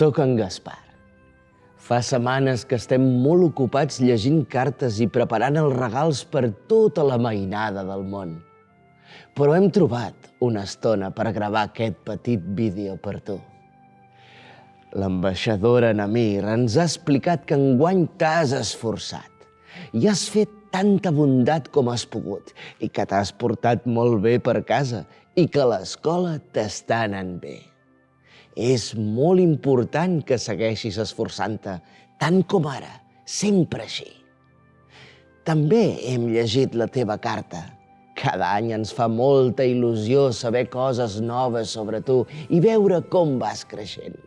Soc en Gaspar. Fa setmanes que estem molt ocupats llegint cartes i preparant els regals per tota la mainada del món. Però hem trobat una estona per gravar aquest petit vídeo per tu. L'ambaixadora Namir ens ha explicat que enguany t'has esforçat i has fet tanta bondat com has pogut i que t'has portat molt bé per casa i que a l'escola t'està anant bé. És molt important que segueixis esforçant-te, tant com ara, sempre així. També hem llegit la teva carta. Cada any ens fa molta il·lusió saber coses noves sobre tu i veure com vas creixent.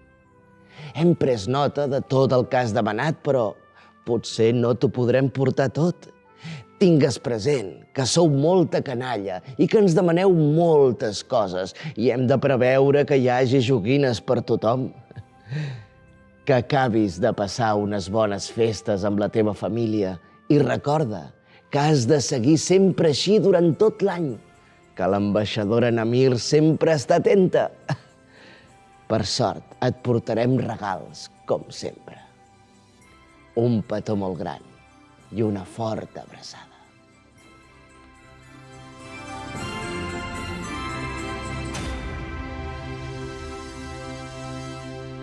Hem pres nota de tot el que has demanat, però potser no t'ho podrem portar tot. Tingues present que sou molta canalla i que ens demaneu moltes coses i hem de preveure que hi hagi joguines per tothom. Que acabis de passar unes bones festes amb la teva família i recorda que has de seguir sempre així durant tot l'any, que l'ambaixadora Namir sempre està atenta. Per sort, et portarem regals, com sempre. Un petó molt gran i una forta abraçada.